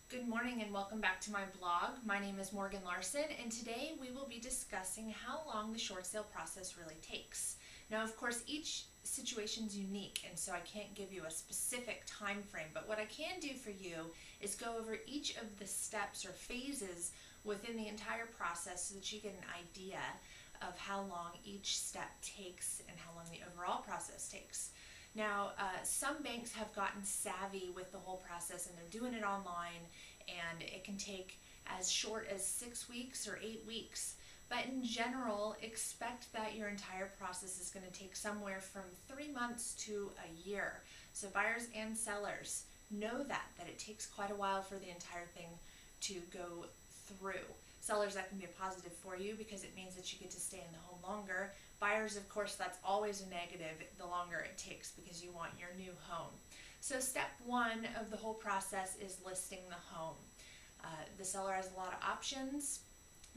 Good morning and welcome back to my blog. My name is Morgan Larson, and today we will be discussing how long the short sale process really takes. Now, of course, each situation is unique, and so I can't give you a specific time frame, but what I can do for you is go over each of the steps or phases within the entire process so that you get an idea of how long each step takes and how long the overall process takes. Now, some banks have gotten savvy with the whole process and they're doing it online, and it can take as short as 6 weeks or 8 weeks. But in general, expect that your entire process is going to take somewhere from 3 months to a year. So buyers and sellers know that it takes quite a while for the entire thing to go through. Sellers, that can be a positive for you because it means that you get to stay in the home longer. Buyers, of course, that's always a negative the longer it takes because you want your new home. So step one of the whole process is listing the home. The seller has a lot of options,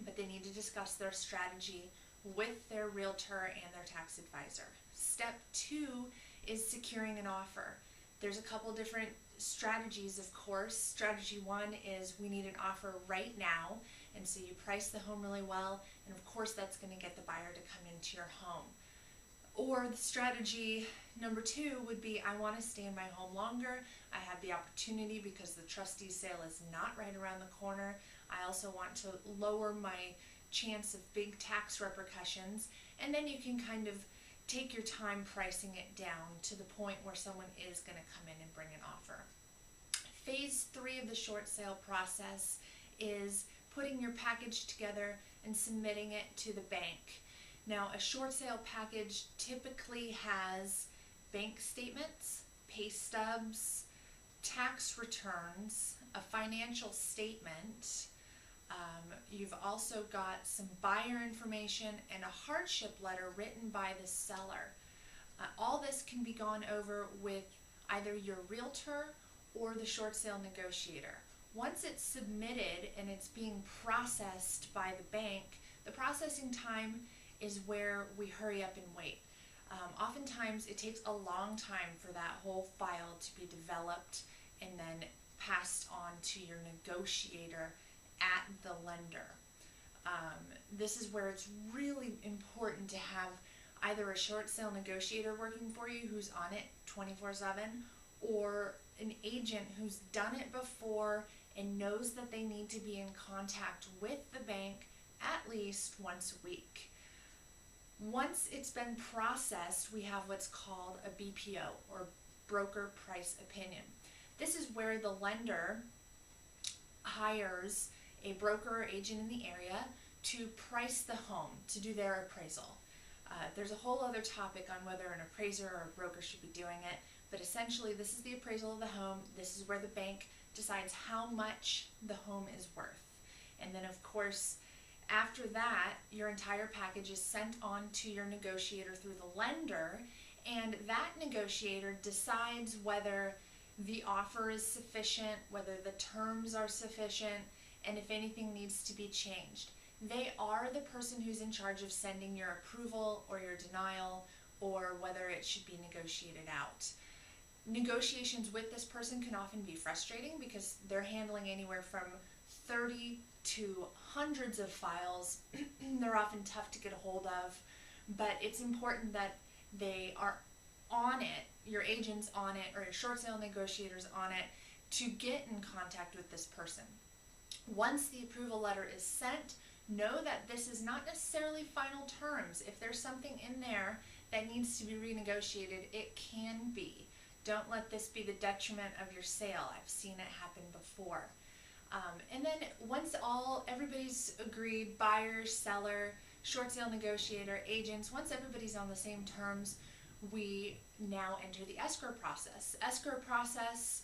but they need to discuss their strategy with their realtor and their tax advisor. Step two is securing an offer. There's a couple different strategies, of course. Strategy one is we need an offer right now, and so you price the home really well, and of course that's going to get the buyer to come into your home. Or the strategy number two would be I want to stay in my home longer. I have the opportunity because the trustee sale is not right around the corner. I also want to lower my chance of big tax repercussions, and then you can kind of take your time pricing it down to the point where someone is going to come in and bring an offer. Phase three of the short sale process is putting your package together and submitting it to the bank. Now, a short sale package typically has bank statements, pay stubs, tax returns, a financial statement. You've also got some buyer information and a hardship letter written by the seller. All this can be gone over with either your realtor or the short sale negotiator. Once it's submitted and it's being processed by the bank, the processing time is where we hurry up and wait. Oftentimes it takes a long time for that whole file to be developed and then passed on to your negotiator at the lender. This is where it's really important to have either a short sale negotiator working for you who's on it 24/7 or an agent who's done it before and knows that they need to be in contact with the bank at least once a week. Once it's been processed, we have what's called a BPO, or broker price opinion. This is where the lender hires a broker or agent in the area to price the home, to do their appraisal. There's a whole other topic on whether an appraiser or a broker should be doing it, but essentially this is the appraisal of the home. This is where the bank decides how much the home is worth. And then, of course, after that, your entire package is sent on to your negotiator through the lender, and that negotiator decides whether the offer is sufficient, whether the terms are sufficient, and if anything needs to be changed. They are the person who's in charge of sending your approval or your denial, or whether it should be negotiated out. Negotiations with this person can often be frustrating because they're handling anywhere from 30 to hundreds of files. They're often tough to get a hold of, but it's important that they are on it, your agent's on it, or your short sale negotiator's on it, to get in contact with this person. Once the approval letter is sent, know that this is not necessarily final terms. If there's something in there that needs to be renegotiated, it can be. Don't let this be the detriment of your sale. I've seen it happen before. And then once everybody's agreed, buyer, seller, short sale negotiator, agents, once everybody's on the same terms, we now enter the escrow process. Escrow process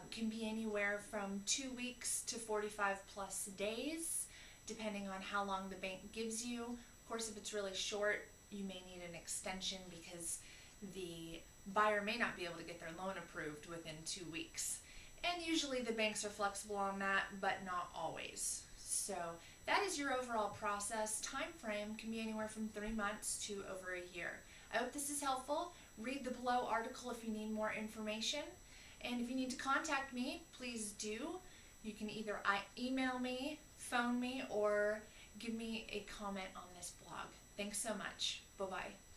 can be anywhere from 2 weeks to 45 plus days, depending on how long the bank gives you. Of course, if it's really short, you may need an extension because the buyer may not be able to get their loan approved within 2 weeks. And usually the banks are flexible on that, but not always. So that is your overall process. Time frame can be anywhere from 3 months to over a year. I hope this is helpful. Read the below article if you need more information. And if you need to contact me, please do. You can either email me, phone me, or give me a comment on this blog. Thanks so much. Bye-bye.